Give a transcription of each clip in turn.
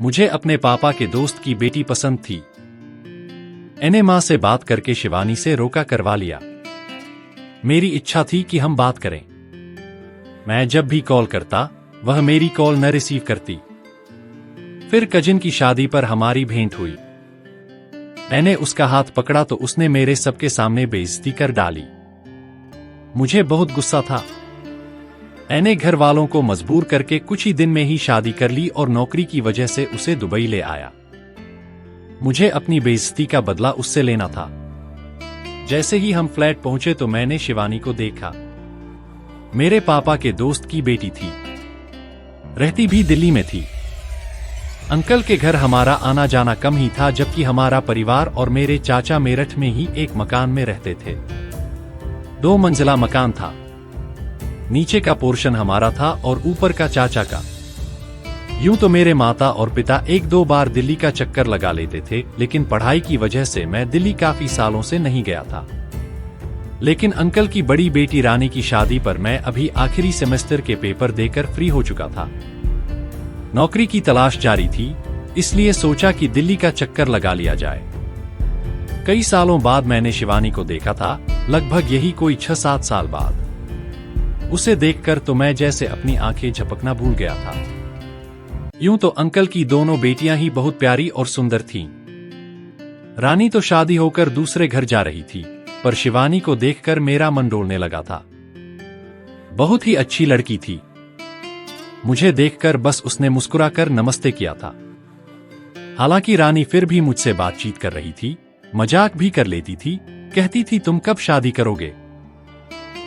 मुझे अपने पापा के दोस्त की बेटी पसंद थी। मैंने मां से बात करके शिवानी से रोका करवा लिया। मेरी इच्छा थी कि हम बात करें। मैं जब भी कॉल करता वह मेरी कॉल न रिसीव करती। फिर कजिन की शादी पर हमारी भेंट हुई। मैंने उसका हाथ पकड़ा तो उसने मेरे सबके सामने बेइज्जती कर डाली। मुझे बहुत गुस्सा था। मैंने घर वालों को मजबूर करके कुछ ही दिन में ही शादी कर ली और नौकरी की वजह से उसे दुबई ले आया। मुझे अपनी बेइज्जती का बदला उससे लेना था। जैसे ही हम फ्लैट पहुंचे तो मैंने शिवानी को देखा। मेरे पापा के दोस्त की बेटी थी, रहती भी दिल्ली में थी। अंकल के घर हमारा आना जाना कम ही था, जबकि हमारा परिवार और मेरे चाचा मेरठ में ही एक मकान में रहते थे। 2 मंजिला मकान था। नीचे का पोर्शन हमारा था और ऊपर का चाचा का। यूं तो मेरे माता और पिता 1-2 बार दिल्ली का चक्कर लगा लेते थे, लेकिन पढ़ाई की वजह से मैं दिल्ली काफी सालों से नहीं गया था। लेकिन अंकल की बड़ी बेटी रानी की शादी पर मैं अभी आखिरी सेमेस्टर के पेपर देकर फ्री हो चुका था। नौकरी की तलाश जारी थी, इसलिए सोचा कि दिल्ली का चक्कर लगा लिया जाए। कई सालों बाद मैंने शिवानी को देखा था, लगभग यही कोई 6-7 साल बाद। उसे देखकर तो मैं जैसे अपनी आंखें झपकना भूल गया था। यूं तो अंकल की दोनों बेटियां ही बहुत प्यारी और सुंदर थीं। रानी तो शादी होकर दूसरे घर जा रही थी, पर शिवानी को देखकर मेरा मन डोलने लगा था। बहुत ही अच्छी लड़की थी। मुझे देखकर बस उसने मुस्कुराकर नमस्ते किया था। हालांकि रानी फिर भी मुझसे बातचीत कर रही थी, मजाक भी कर लेती थी, कहती थी तुम कब शादी करोगे।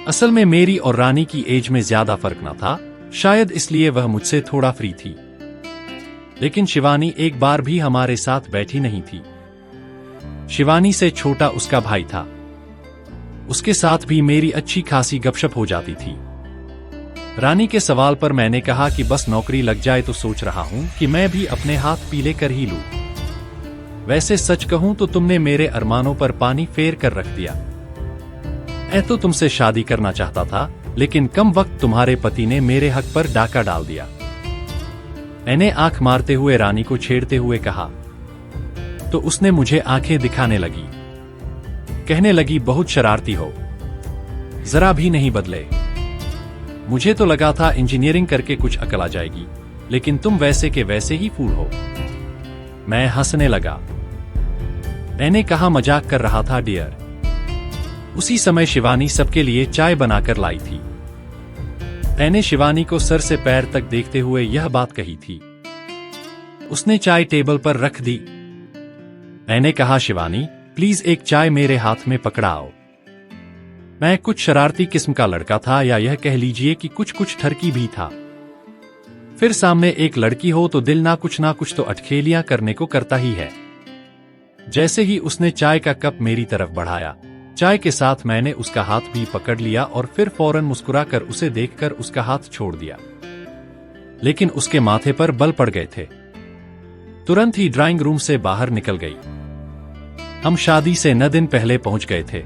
असल में मेरी और रानी की एज में ज्यादा फर्क न था, शायद इसलिए वह मुझसे थोड़ा फ्री थी। लेकिन शिवानी एक बार भी हमारे साथ बैठी नहीं थी। शिवानी से छोटा उसका भाई था। उसके साथ भी मेरी अच्छी खासी गपशप हो जाती थी। रानी के सवाल पर मैंने कहा कि बस नौकरी लग जाए तो सोच रहा हूं कि मैं भी अपने हाथ पीले कर ही लूं। वैसे सच कहूं तो तुमने मेरे अरमानों पर पानी फेर कर रख दिया। मैं तो तुमसे शादी करना चाहता था, लेकिन कम वक्त तुम्हारे पति ने मेरे हक पर डाका डाल दिया। मैंने आंख मारते हुए रानी को छेड़ते हुए कहा तो उसने मुझे आंखें दिखाने लगी। कहने लगी बहुत शरारती हो, जरा भी नहीं बदले। मुझे तो लगा था इंजीनियरिंग करके कुछ अकल आ जाएगी, लेकिन तुम वैसे के वैसे ही फूल हो। मैं हंसने लगा। मैंने कहा मजाक कर रहा था डियर। उसी समय शिवानी सबके लिए चाय बनाकर लाई थी। मैंने शिवानी को सर से पैर तक देखते हुए यह बात कही थी। उसने चाय टेबल पर रख दी। मैंने कहा शिवानी प्लीज एक चाय मेरे हाथ में पकड़ाओ। मैं कुछ शरारती किस्म का लड़का था, या यह कह लीजिए कि कुछ ठरकी भी था। फिर सामने एक लड़की हो तो दिल ना कुछ तो अटखेलियां करने को करता ही है। जैसे ही उसने चाय का कप मेरी तरफ बढ़ाया, चाय के साथ मैंने उसका हाथ भी पकड़ लिया और फिर फौरन मुस्कुराकर उसे देखकर उसका हाथ छोड़ दिया। लेकिन उसके माथे पर बल पड़ गए थे। तुरंत ही ड्राइंग रूम से बाहर निकल गई। हम शादी से 9 दिन पहले पहुंच गए थे।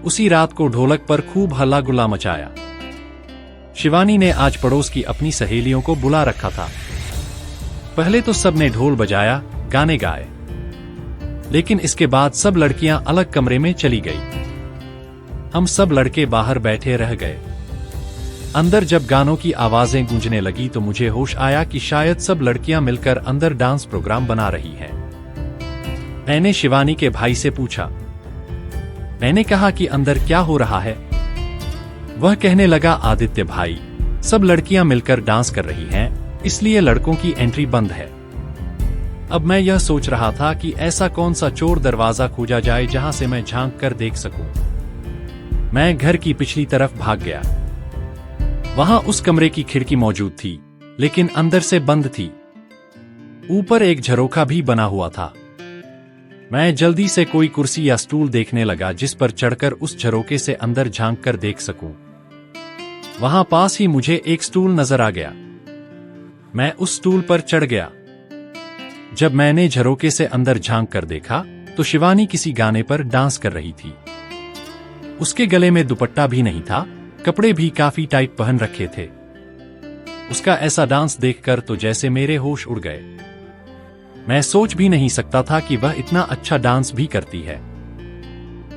उसी रात को ढोलक पर खूब हल्ला गुल्ला मचाया। शिवानी ने आज पड़ोस की अपनी सहेलियों को बुला रखा था। पहले तो सब ने ढोल बजाया, गाने गाए, लेकिन इसके बाद सब लड़कियां अलग कमरे में चली गई। हम सब लड़के बाहर बैठे रह गए। अंदर जब गानों की आवाजें गूंजने लगी तो मुझे होश आया कि शायद सब लड़कियां मिलकर अंदर डांस प्रोग्राम बना रही हैं। मैंने शिवानी के भाई से पूछा। मैंने कहा कि अंदर क्या हो रहा है। वह कहने लगा आदित्य भाई, सब लड़कियां मिलकर डांस कर रही हैं, इसलिए लड़कों की एंट्री बंद है। अब मैं यह सोच रहा था कि ऐसा कौन सा चोर दरवाजा खोजा जाए जहां से मैं झांक कर देख सकूं। मैं घर की पिछली तरफ भाग गया। वहां उस कमरे की खिड़की मौजूद थी, लेकिन अंदर से बंद थी। ऊपर एक झरोखा भी बना हुआ था। मैं जल्दी से कोई कुर्सी या स्टूल देखने लगा जिस पर चढ़कर उस झरोखे से अंदर झांक कर देख सकूं। वहां पास ही मुझे एक स्टूल नजर आ गया। मैं उस स्टूल पर चढ़ गया। जब मैंने झरोखे से अंदर झांक कर देखा तो शिवानी किसी गाने पर डांस कर रही थी। उसके गले में दुपट्टा भी नहीं था, कपड़े भी काफी टाइट पहन रखे थे। उसका ऐसा डांस देखकर तो जैसे मेरे होश उड़ गए। मैं सोच भी नहीं सकता था कि वह इतना अच्छा डांस भी करती है।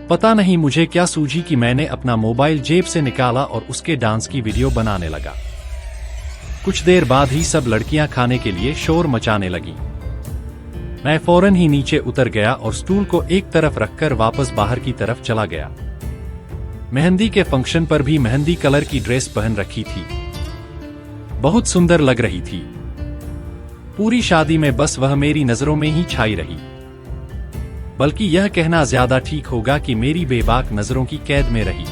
पता नहीं मुझे क्या सूझी कि मैंने अपना मोबाइल जेब से निकाला और उसके डांस की वीडियो बनाने लगा। कुछ देर बाद ही सब लड़कियां खाने के लिए शोर मचाने लगीं। मैं फौरन ही नीचे उतर गया और स्टूल को एक तरफ रखकर वापस बाहर की तरफ चला गया। मेहंदी के फंक्शन पर भी मेहंदी कलर की ड्रेस पहन रखी थी। बहुत सुंदर लग रही थी। पूरी शादी में बस वह मेरी नजरों में ही छाई रही। बल्कि यह कहना ज्यादा ठीक होगा कि मेरी बेबाक नजरों की कैद में रही।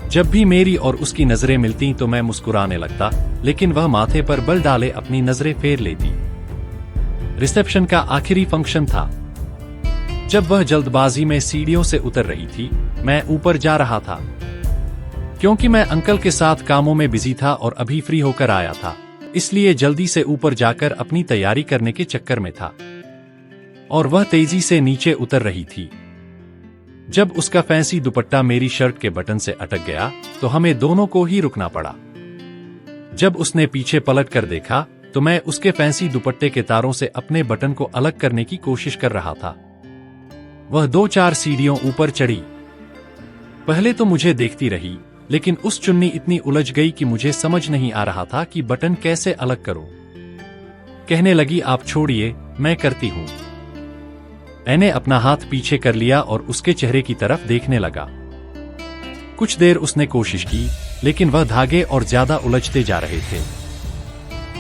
जब भी मेरी और उसकी नजरें मिलती तो मैं मुस्कुराने लगता, लेकिन वह माथे पर बल डाले अपनी नजरें फेर लेती। रिसेप्शन का आखिरी फंक्शन था। जब वह जल्दबाजी में सीढ़ियों से उतर रही थी, मैं ऊपर जा रहा था। क्योंकि मैं अंकल के साथ कामों में बिजी था और अभी फ्री होकर आया था, इसलिए जल्दी से ऊपर जाकर अपनी तैयारी करने के चक्कर में था। और वह तेजी से नीचे उतर रही थी। जब उसका फैंसी दुपट्टा मेरी शर्ट के बटन से अटक गया तो हमें दोनों को ही रुकना पड़ा। जब उसने पीछे पलट कर देखा तो मैं उसके फैंसी दुपट्टे के तारों से अपने बटन को अलग करने की कोशिश कर रहा था। वह 2-4 सीढ़ियों ऊपर चढ़ी। पहले तो मुझे देखती रही, लेकिन उस चुन्नी इतनी उलझ गई कि मुझे समझ नहीं आ रहा था कि बटन कैसे अलग करूं। कहने लगी, आप छोड़िए, मैं करती हूं। मैंने अपना हाथ पीछे कर लिया और उसके चेहरे की तरफ देखने लगा। कुछ देर उसने कोशिश की, लेकिन वह धागे और ज्यादा उलझते जा रहे थे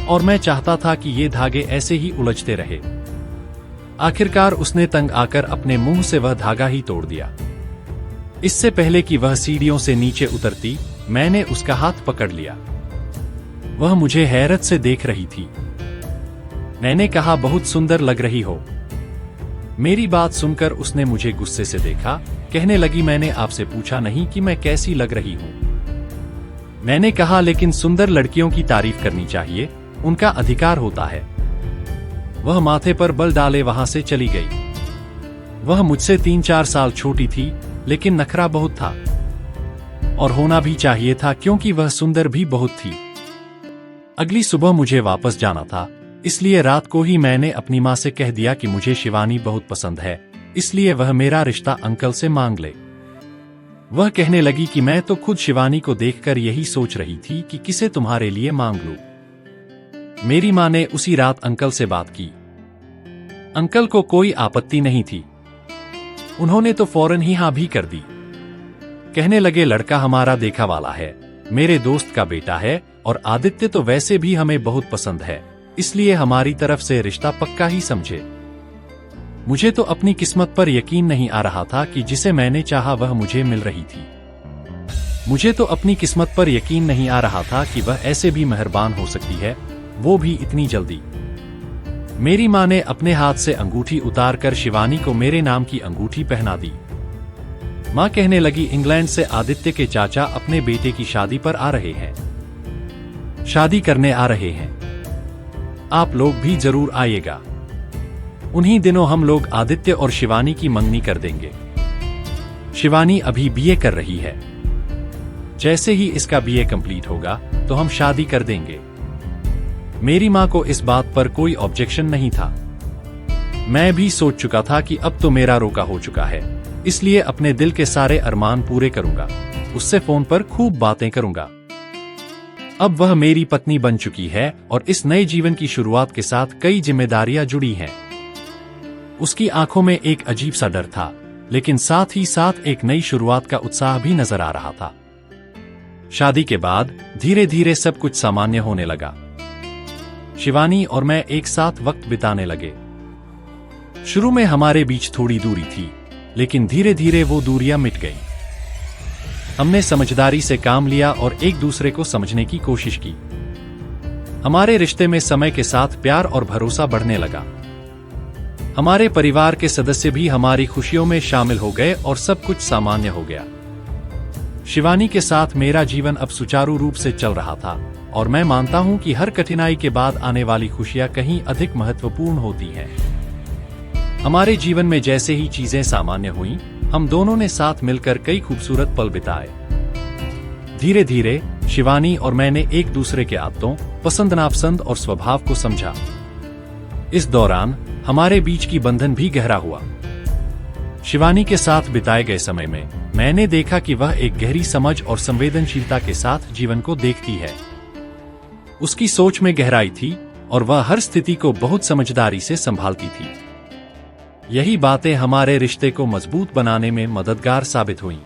और मैं चाहता था कि ये धागे ऐसे ही उलझते रहे। आखिरकार उसने तंग आकर अपने मुंह से वह धागा ही तोड़ दिया। इससे पहले कि वह सीढ़ियों से नीचे उतरती, मैंने उसका हाथ पकड़ लिया। वह मुझे हैरत से देख रही थी। मैंने कहा, बहुत सुंदर लग रही हो। मेरी बात सुनकर उसने मुझे गुस्से से देखा। कहने लगी, मैंने आपसे पूछा नहीं कि मैं कैसी लग रही हूं। मैंने कहा, लेकिन सुंदर लड़कियों की तारीफ करनी चाहिए, उनका अधिकार होता है। वह माथे पर बल डाले वहां से चली गई। वह मुझसे 3-4 साल छोटी थी, लेकिन नखरा बहुत था और होना भी चाहिए था, क्योंकि वह सुंदर भी बहुत थी। अगली सुबह मुझे वापस जाना था, इसलिए रात को ही मैंने अपनी माँ से कह दिया कि मुझे शिवानी बहुत पसंद है, इसलिए वह मेरा रिश्ता अंकल से मांग ले। वह कहने लगी कि मैं तो खुद शिवानी को देखकर यही सोच रही थी कि किसे तुम्हारे लिए मांग लूं। मेरी माँ ने उसी रात अंकल से बात की। अंकल को कोई आपत्ति नहीं थी। उन्होंने तो फौरन ही हाँ भी कर दी। कहने लगे, लड़का हमारा देखा वाला है, मेरे दोस्त का बेटा है और आदित्य तो वैसे भी हमें बहुत पसंद है, इसलिए हमारी तरफ से रिश्ता पक्का ही समझे। मुझे तो अपनी किस्मत पर यकीन नहीं आ रहा था कि जिसे मैंने चाहा वह मुझे मिल रही थी। मुझे तो अपनी किस्मत पर यकीन नहीं आ रहा था कि वह ऐसे भी मेहरबान हो सकती है, वो भी इतनी जल्दी। मेरी माँ ने अपने हाथ से अंगूठी उतारकर शिवानी को मेरे नाम की अंगूठी पहना दी। माँ कहने लगी, इंग्लैंड से आदित्य के चाचा अपने बेटे की शादी पर आ रहे हैं, शादी करने आ रहे हैं। आप लोग भी जरूर आइएगा। उन्हीं दिनों हम लोग आदित्य और शिवानी की मंगनी कर देंगे। शिवानी अभी बीए कर रही है। जैसे ही इसका बीए कंप्लीट होगा तो हम शादी कर देंगे। मेरी माँ को इस बात पर कोई ऑब्जेक्शन नहीं था। मैं भी सोच चुका था कि अब तो मेरा रोका हो चुका है, इसलिए अपने दिल के सारे अरमान पूरे करूंगा। उससे फोन पर खूब बातें करूंगा। अब वह मेरी पत्नी बन चुकी है और इस नए जीवन की शुरुआत के साथ कई जिम्मेदारियां जुड़ी हैं। उसकी आंखों में एक अजीब सा डर था, लेकिन साथ ही साथ एक नई शुरुआत का उत्साह भी नजर आ रहा था। शादी के बाद धीरे धीरे सब कुछ सामान्य होने लगा। शिवानी और मैं एक साथ वक्त बिताने लगे। शुरू में हमारे बीच थोड़ी दूरी थी, लेकिन धीरे धीरे वो दूरियां मिट गईं। हमने समझदारी से काम लिया और एक दूसरे को समझने की कोशिश की। हमारे रिश्ते में समय के साथ प्यार और भरोसा बढ़ने लगा। हमारे परिवार के सदस्य भी हमारी खुशियों में शामिल हो गए और सब कुछ सामान्य हो गया। शिवानी के साथ मेरा जीवन अब सुचारू रूप से चल रहा था और मैं मानता हूं कि हर कठिनाई के बाद आने वाली खुशियां कहीं अधिक महत्वपूर्ण होती हैं। हमारे जीवन में जैसे ही चीजें सामान्य हुईं, हम दोनों ने साथ मिलकर कई खूबसूरत पल बिताए। धीरे धीरे शिवानी और मैंने एक दूसरे के आदतों, पसंद नापसंद और स्वभाव को समझा। इस दौरान हमारे बीच की बंधन भी गहरा हुआ। शिवानी के साथ बिताए गए समय में मैंने देखा कि वह एक गहरी समझ और संवेदनशीलता के साथ जीवन को देखती है। उसकी सोच में गहराई थी और वह हर स्थिति को बहुत समझदारी से संभालती थी। यही बातें हमारे रिश्ते को मजबूत बनाने में मददगार साबित हुईं।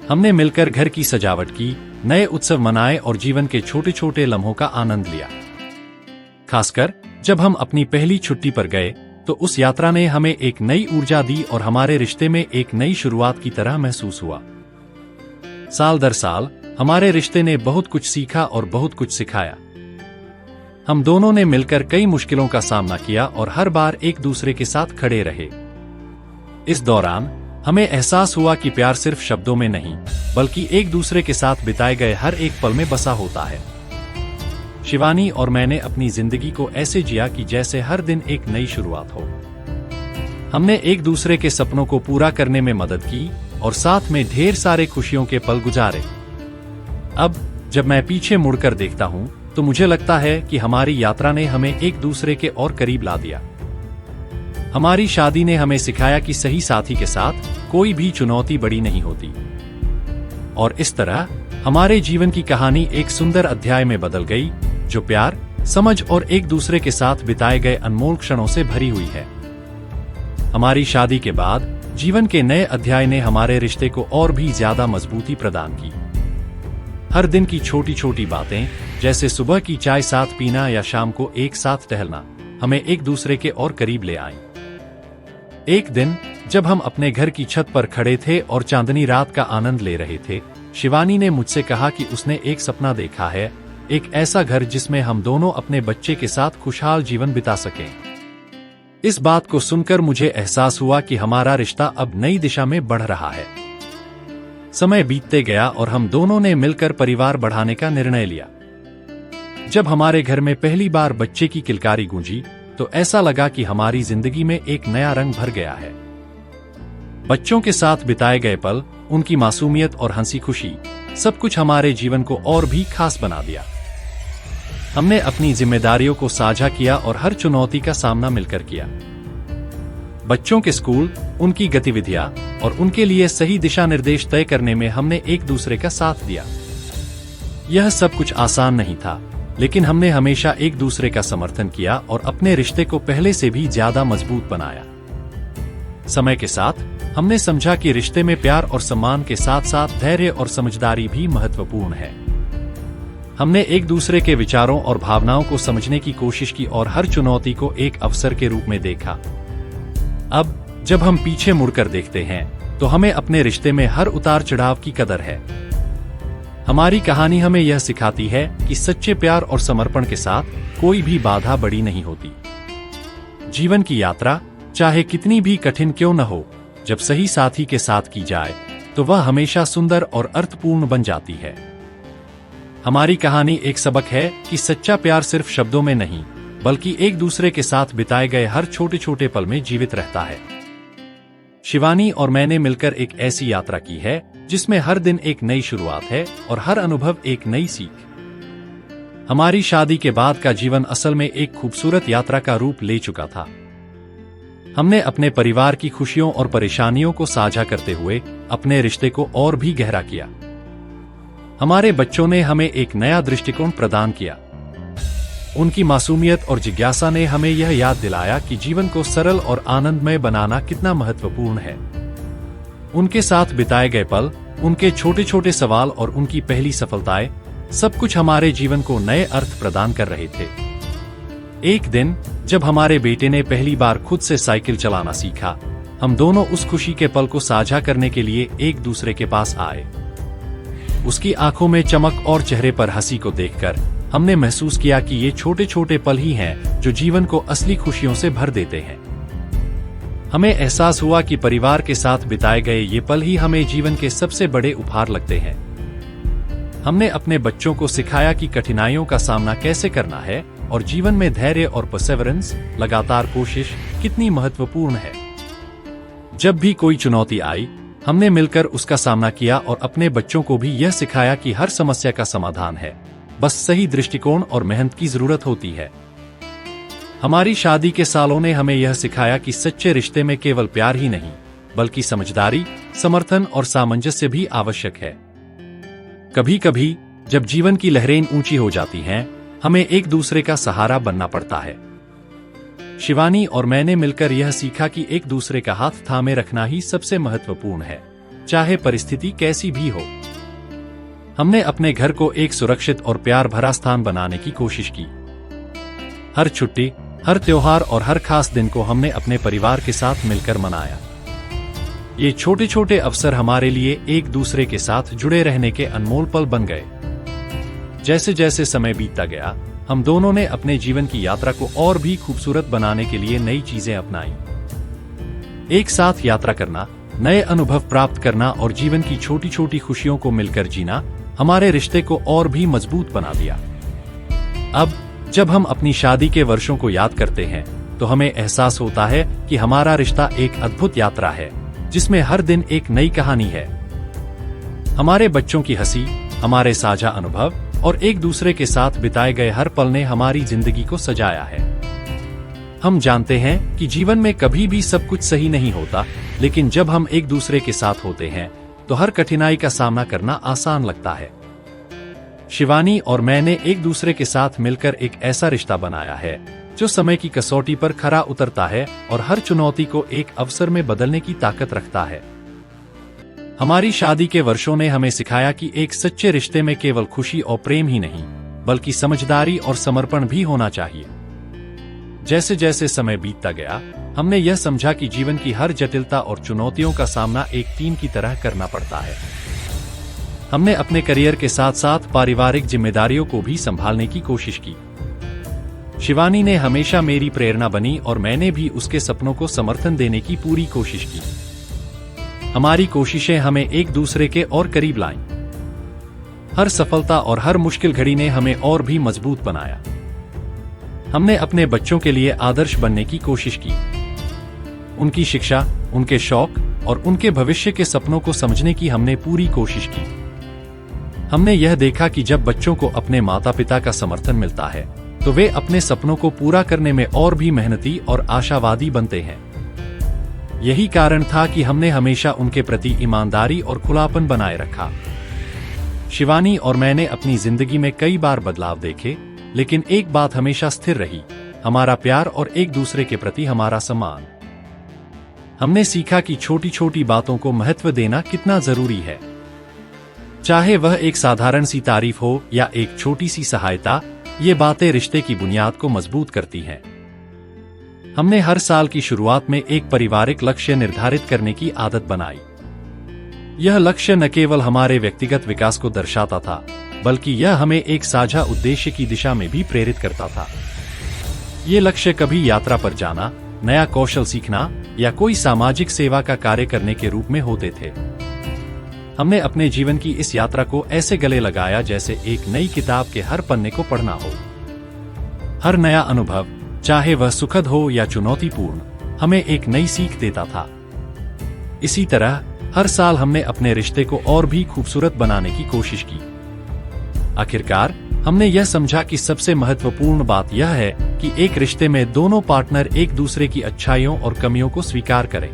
हमने मिलकर घर की सजावट की, नए उत्सव मनाए और जीवन के छोटे छोटे लम्हों का आनंद लिया। खासकर जब हम अपनी पहली छुट्टी पर गए तो उस यात्रा ने हमें एक नई ऊर्जा दी और हमारे रिश्ते में एक नई शुरुआत की तरह महसूस हुआ। साल दर साल हमारे रिश्ते ने बहुत कुछ सीखा और बहुत कुछ सिखाया। हम दोनों ने मिलकर कई मुश्किलों का सामना किया और हर बार एक दूसरे के साथ खड़े रहे। इस दौरान हमें एहसास हुआ कि प्यार सिर्फ शब्दों में नहीं, बल्कि एक दूसरे के साथ बिताए गए हर एक पल में बसा होता है। शिवानी और मैंने अपनी जिंदगी को ऐसे जिया कि जैसे हर दिन एक नई शुरुआत हो। हमने एक दूसरे के सपनों को पूरा करने में मदद की और साथ में ढेर सारे खुशियों के पल गुजारे। अब जब मैं पीछे मुड़कर देखता हूं तो मुझे लगता है कि हमारी यात्रा ने हमें एक दूसरे के और करीब ला दिया। हमारी शादी ने हमें सिखाया कि सही साथी के साथ कोई भी चुनौती बड़ी नहीं होती। और इस तरह हमारे जीवन की कहानी एक सुंदर अध्याय में बदल गई, जो प्यार, समझ और एक दूसरे के साथ बिताए गए अनमोल क्षणों से भरी हुई है। हमारी शादी के बाद जीवन के नए अध्याय ने हमारे रिश्ते को और भी ज्यादा मजबूती प्रदान की। हर दिन की छोटी छोटी बातें, जैसे सुबह की चाय साथ पीना या शाम को एक साथ टहलना, हमें एक दूसरे के और करीब ले आईं। एक दिन जब हम अपने घर की छत पर खड़े थे और चांदनी रात का आनंद ले रहे थे, शिवानी ने मुझसे कहा कि उसने एक सपना देखा है, एक ऐसा घर जिसमें हम दोनों अपने बच्चे के साथ खुशहाल जीवन बिता सकें। इस बात को सुनकर मुझे एहसास हुआ कि हमारा रिश्ता अब नई दिशा में बढ़ रहा है। समय बीतते गया और हम दोनों ने मिलकर परिवार बढ़ाने का निर्णय लिया। जब हमारे घर में पहली बार बच्चे की किलकारी गूंजी तो ऐसा लगा कि हमारी जिंदगी में एक नया रंग भर गया है। बच्चों के साथ बिताए गए पल, उनकी मासूमियत और हंसी खुशी, सब कुछ हमारे जीवन को और भी खास बना दिया। हमने अपनी जिम्मेदारियों को साझा किया और हर चुनौती का सामना मिलकर किया। बच्चों के स्कूल, उनकी गतिविधियां और उनके लिए सही दिशा निर्देश तय करने में हमने एक दूसरे का साथ दिया। यह सब कुछ आसान नहीं था, लेकिन हमने हमेशा एक दूसरे का समर्थन किया और अपने रिश्ते को पहले से भी ज्यादा मजबूत बनाया। समय के साथ हमने समझा कि रिश्ते में प्यार और सम्मान के साथ साथ धैर्य और समझदारी भी महत्वपूर्ण है। हमने एक दूसरे के विचारों और भावनाओं को समझने की कोशिश की और हर चुनौती को एक अवसर के रूप में देखा। अब जब हम पीछे मुड़कर देखते हैं तो हमें अपने रिश्ते में हर उतार चढ़ाव की कदर है। हमारी कहानी हमें यह सिखाती है कि सच्चे प्यार और समर्पण के साथ कोई भी बाधा बड़ी नहीं होती। जीवन की यात्रा चाहे कितनी भी कठिन क्यों न हो, जब सही साथी के साथ की जाए तो वह हमेशा सुंदर और अर्थपूर्ण बन जाती है। हमारी कहानी एक सबक है कि सच्चा प्यार सिर्फ शब्दों में नहीं, बल्कि एक दूसरे के साथ बिताए गए हर छोटे छोटे पल में जीवित रहता है। शिवानी और मैंने मिलकर एक ऐसी यात्रा की है जिसमें हर दिन एक नई शुरुआत है और हर अनुभव एक नई सीख। हमारी शादी के बाद का जीवन असल में एक खूबसूरत यात्रा का रूप ले चुका था। हमने अपने परिवार की खुशियों और परेशानियों को साझा करते हुए अपने रिश्ते को और भी गहरा किया। हमारे बच्चों ने हमें एक नया दृष्टिकोण प्रदान किया। उनकी मासूमियत और जिज्ञासा ने हमें यह याद दिलाया कि जीवन को सरल और आनंदमय बनाना कितना महत्वपूर्ण है। उनके साथ बिताए गए पल, उनके छोटे छोटे सवाल और उनकी पहली सफलताएं, सब कुछ हमारे जीवन को नए अर्थ प्रदान कर रहे थे। एक दिन जब हमारे बेटे ने पहली बार खुद से साइकिल चलाना सीखा, हम दोनों उस खुशी के पल को साझा करने के लिए एक दूसरे के पास आए। उसकी आंखों में चमक और चेहरे पर हंसी को देखकर हमने महसूस किया कि ये छोटे छोटे पल ही हैं जो जीवन को असली खुशियों से भर देते हैं। हमें एहसास हुआ कि परिवार के साथ बिताए गए ये पल ही हमें जीवन के सबसे बड़े उपहार लगते हैं। हमने अपने बच्चों को सिखाया कि कठिनाइयों का सामना कैसे करना है और जीवन में धैर्य और परसेवरेंस, लगातार कोशिश कितनी महत्वपूर्ण है। जब भी कोई चुनौती आई हमने मिलकर उसका सामना किया और अपने बच्चों को भी यह सिखाया कि हर समस्या का समाधान है, बस सही दृष्टिकोण और मेहनत की जरूरत होती है। हमारी शादी के सालों ने हमें यह सिखाया कि सच्चे रिश्ते में केवल प्यार ही नहीं, बल्कि समझदारी, समर्थन और सामंजस्य भी आवश्यक है। कभी कभी जब जीवन की लहरें ऊंची हो जाती हैं, हमें एक दूसरे का सहारा बनना पड़ता है। शिवानी और मैंने मिलकर यह सीखा कि एक दूसरे का हाथ थामे रखना ही सबसे महत्वपूर्ण है, चाहे परिस्थिति कैसी भी हो। हमने अपने घर को एक सुरक्षित और प्यार भरा स्थान बनाने की कोशिश की। हर छुट्टी, हर त्योहार और हर खास दिन को हमने अपने परिवार के साथ मिलकर मनाया। ये छोटे छोटे अवसर हमारे लिए एक दूसरे के साथ जुड़े रहने के अनमोल पल बन गए। जैसे जैसे समय बीतता गया, हम दोनों ने अपने जीवन की यात्रा को और भी खूबसूरत बनाने के लिए नई चीजें अपनाई। एक साथ यात्रा करना, नए अनुभव प्राप्त करना और जीवन की छोटी छोटी खुशियों को मिलकर जीना हमारे रिश्ते को और भी मजबूत बना दिया। अब जब हम अपनी शादी के वर्षों को याद करते हैं, तो हमें एहसास होता है कि हमारा रिश्ता एक अद्भुत यात्रा है, जिसमें हर दिन एक नई कहानी है। हमारे बच्चों की हंसी, हमारे साझा अनुभव और एक दूसरे के साथ बिताए गए हर पल ने हमारी जिंदगी को सजाया है। हम जानते हैं कि जीवन में कभी भी सब कुछ सही नहीं होता, लेकिन जब हम एक दूसरे के साथ होते हैं, तो हर कठिनाई का सामना करना आसान लगता है। शिवानी और मैंने एक दूसरे के साथ मिलकर एक ऐसा रिश्ता बनाया है जो समय की कसौटी पर खरा उतरता है और हर चुनौती को एक अवसर में बदलने की ताकत रखता है। हमारी शादी के वर्षों ने हमें सिखाया कि एक सच्चे रिश्ते में केवल खुशी और प्रेम ही नहीं, बल्कि समझदारी और समर्पण भी होना चाहिए। जैसे जैसे समय बीतता गया, हमने यह समझा कि जीवन की हर जटिलता और चुनौतियों का सामना एक टीम की तरह करना पड़ता है। हमने अपने करियर के साथ साथ पारिवारिक जिम्मेदारियों को भी संभालने की कोशिश की। शिवानी ने हमेशा मेरी प्रेरणा बनी और मैंने भी उसके सपनों को समर्थन देने की पूरी कोशिश की। हमारी कोशिशें हमें एक दूसरे के और करीब लाईं। हर सफलता और हर मुश्किल घड़ी ने हमें और भी मजबूत बनाया। हमने अपने बच्चों के लिए आदर्श बनने की कोशिश की। उनकी शिक्षा, उनके शौक और उनके भविष्य के सपनों को समझने की हमने पूरी कोशिश की। हमने यह देखा कि जब बच्चों को अपने माता पिता का समर्थन मिलता है, तो वे अपने सपनों को पूरा करने में और भी मेहनती और आशावादी बनते हैं। यही कारण था कि हमने हमेशा उनके प्रति ईमानदारी और खुलापन बनाए रखा। शिवानी और मैंने अपनी जिंदगी में कई बार बदलाव देखे, लेकिन एक बात हमेशा स्थिर रही, हमारा प्यार और एक दूसरे के प्रति हमारा सम्मान। हमने सीखा कि छोटी छोटी बातों को महत्व देना कितना जरूरी है। चाहे वह एक साधारण सी तारीफ हो या एक छोटी सी सहायता, ये बातें रिश्ते की बुनियाद को मजबूत करती हैं। हमने हर साल की शुरुआत में एक पारिवारिक लक्ष्य निर्धारित करने की आदत बनाई। यह लक्ष्य न केवल हमारे व्यक्तिगत विकास को दर्शाता था, बल्कि यह हमें एक साझा उद्देश्य की दिशा में भी प्रेरित करता था। ये लक्ष्य कभी यात्रा पर जाना, नया कौशल सीखना या कोई सामाजिक सेवा का कार्य करने के रूप में होते थे। हमने अपने जीवन की इस यात्रा को ऐसे गले लगाया जैसे एक नई किताब के हर पन्ने को पढ़ना हो। हर नया अनुभव, चाहे वह सुखद हो या चुनौतीपूर्ण, हमें एक नई सीख देता था। इसी तरह हर साल हमने अपने रिश्ते को और भी खूबसूरत बनाने की कोशिश की। आखिरकार हमने यह समझा कि सबसे महत्वपूर्ण बात यह है कि एक रिश्ते में दोनों पार्टनर एक दूसरे की अच्छाइयों और कमियों को स्वीकार करें।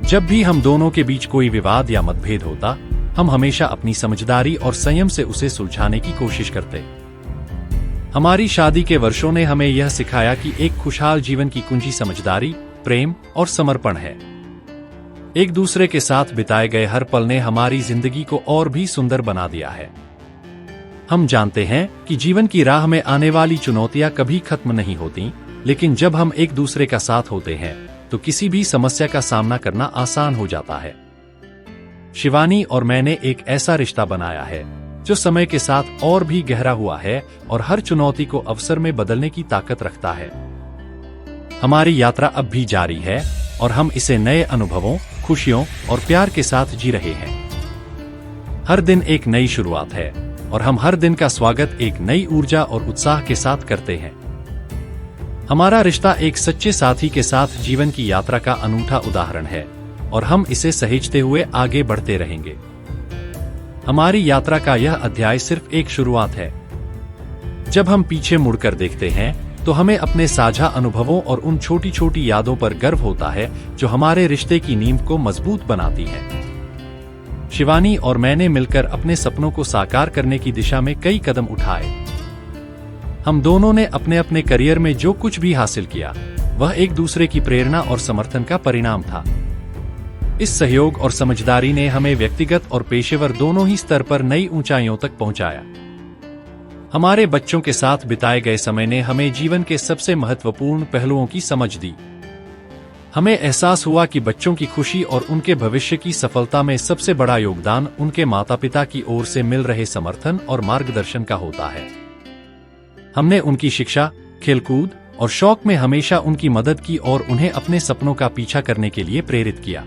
जब भी हम दोनों के बीच कोई विवाद या मतभेद होता, हम हमेशा अपनी समझदारी और संयम से उसे सुलझाने की कोशिश करते। हमारी शादी के वर्षों ने हमें यह सिखाया कि एक खुशहाल जीवन की कुंजी समझदारी, प्रेम और समर्पण है। एक दूसरे के साथ बिताए गए हर पल ने हमारी जिंदगी को और भी सुंदर बना दिया है। हम जानते हैं कि जीवन की राह में आने वाली चुनौतियां कभी खत्म नहीं होती, लेकिन जब हम एक दूसरे का साथ होते हैं, तो किसी भी समस्या का सामना करना आसान हो जाता है। शिवानी और मैंने एक ऐसा रिश्ता बनाया है जो समय के साथ और भी गहरा हुआ है और हर चुनौती को अवसर में बदलने की ताकत रखता है। हमारी यात्रा अब भी जारी है और हम इसे नए अनुभवों, खुशियों और प्यार के साथ जी रहे हैं। हर दिन एक नई शुरुआत है और हम हर दिन का स्वागत एक नई ऊर्जा और उत्साह के साथ करते हैं। हमारा रिश्ता एक सच्चे साथी के साथ जीवन की यात्रा का अनूठा उदाहरण है, और हम इसे सहेजते हुए आगे बढ़ते रहेंगे। हमारी यात्रा का यह अध्याय सिर्फ एक शुरुआत है। जब हम पीछे मुड़कर देखते हैं तो हमें अपने साझा अनुभवों और उन छोटी छोटी यादों पर गर्व होता है जो हमारे रिश्ते की नींव को मजबूत बनाती हैं। शिवानी और मैंने मिलकर अपने सपनों को साकार करने की दिशा में कई कदम उठाए। हम दोनों ने अपने अपने करियर में जो कुछ भी हासिल किया वह एक दूसरे की प्रेरणा और समर्थन का परिणाम था। इस सहयोग और समझदारी ने हमें व्यक्तिगत और पेशेवर दोनों ही स्तर पर नई ऊंचाइयों तक पहुंचाया। हमारे बच्चों के साथ बिताए गए समय ने हमें जीवन के सबसे महत्वपूर्ण पहलुओं की समझ दी। हमें एहसास हुआ कि बच्चों की खुशी और उनके भविष्य की सफलता में सबसे बड़ा योगदान उनके माता पिता की ओर से मिल रहे समर्थन और मार्गदर्शन का होता है। हमने उनकी शिक्षा, खेलकूद और शौक में हमेशा उनकी मदद की और उन्हें अपने सपनों का पीछा करने के लिए प्रेरित किया।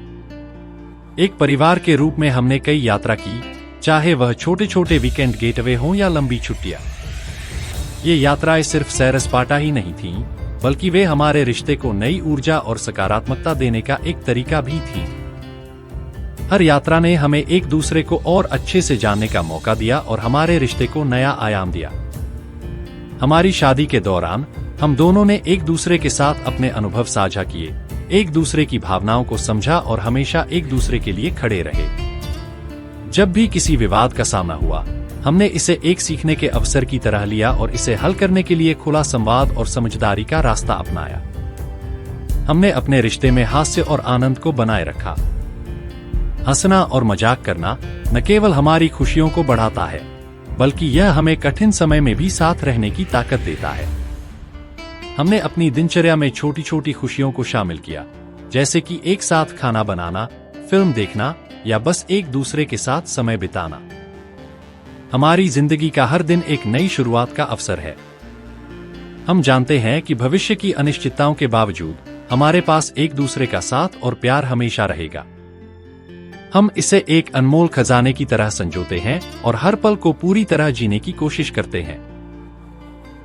एक परिवार के रूप में हमने कई यात्रा की, चाहे वह छोटे छोटे वीकेंड गेटवे हों या लंबी छुट्टियां। ये यात्राएं सिर्फ सैर सपाटा ही नहीं थीं, बल्कि वे हमारे रिश्ते को नई ऊर्जा और सकारात्मकता देने का एक तरीका भी थी। हर यात्रा ने हमें एक दूसरे को और अच्छे से जानने का मौका दिया और हमारे रिश्ते को नया आयाम दिया। हमारी शादी के दौरान हम दोनों ने एक दूसरे के साथ अपने अनुभव साझा किए, एक दूसरे की भावनाओं को समझा और हमेशा एक दूसरे के लिए खड़े रहे। जब भी किसी विवाद का सामना हुआ, हमने इसे एक सीखने के अवसर की तरह लिया और इसे हल करने के लिए खुला संवाद और समझदारी का रास्ता अपनाया। हमने अपने रिश्ते में हास्य और आनंद को बनाए रखा। हंसना और मजाक करना न केवल हमारी खुशियों को बढ़ाता है, बल्कि यह हमें कठिन समय में भी साथ रहने की ताकत देता है। हमने अपनी दिनचर्या में छोटी छोटी खुशियों को शामिल किया, जैसे कि एक साथ खाना बनाना, फिल्म देखना या बस एक दूसरे के साथ समय बिताना। हमारी जिंदगी का हर दिन एक नई शुरुआत का अवसर है। हम जानते हैं कि भविष्य की अनिश्चितताओं के बावजूद हमारे पास एक दूसरे का साथ और प्यार हमेशा रहेगा। हम इसे एक अनमोल खजाने की तरह संजोते हैं और हर पल को पूरी तरह जीने की कोशिश करते हैं।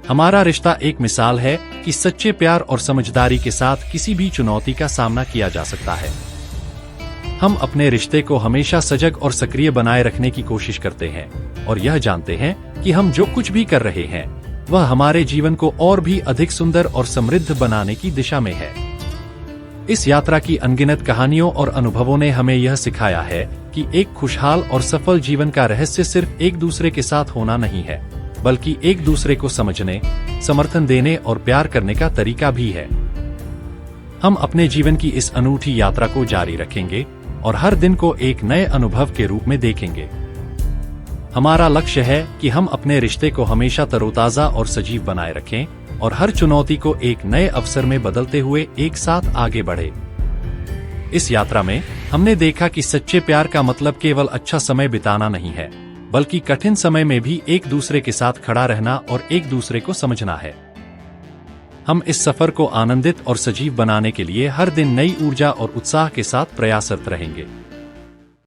हमारा रिश्ता एक मिसाल है कि सच्चे प्यार और समझदारी के साथ किसी भी चुनौती का सामना किया जा सकता है। हम अपने रिश्ते को हमेशा सजग और सक्रिय बनाए रखने की कोशिश करते हैं और यह जानते हैं कि हम जो कुछ भी कर रहे हैं वह हमारे जीवन को और भी अधिक सुंदर और समृद्ध बनाने की दिशा में है। इस यात्रा की अनगिनत कहानियों और अनुभवों ने हमें यह सिखाया है कि एक खुशहाल और सफल जीवन का रहस्य सिर्फ एक दूसरे के साथ होना नहीं है, बल्कि एक दूसरे को समझने, समर्थन देने और प्यार करने का तरीका भी है। हम अपने जीवन की इस अनूठी यात्रा को जारी रखेंगे और हर दिन को एक नए अनुभव के रूप में देखेंगे। हमारा लक्ष्य है कि हम अपने रिश्ते को हमेशा तरोताजा और सजीव बनाए रखें और हर चुनौती को एक नए अवसर में बदलते हुए एक साथ आगे बढ़े। इस यात्रा में हमने देखा कि सच्चे प्यार का मतलब केवल अच्छा समय बिताना नहीं है, बल्कि कठिन समय में भी एक दूसरे के साथ खड़ा रहना और एक दूसरे को समझना है। हम इस सफर को आनंदित और सजीव बनाने के लिए हर दिन नई ऊर्जा और उत्साह के साथ प्रयासरत रहेंगे।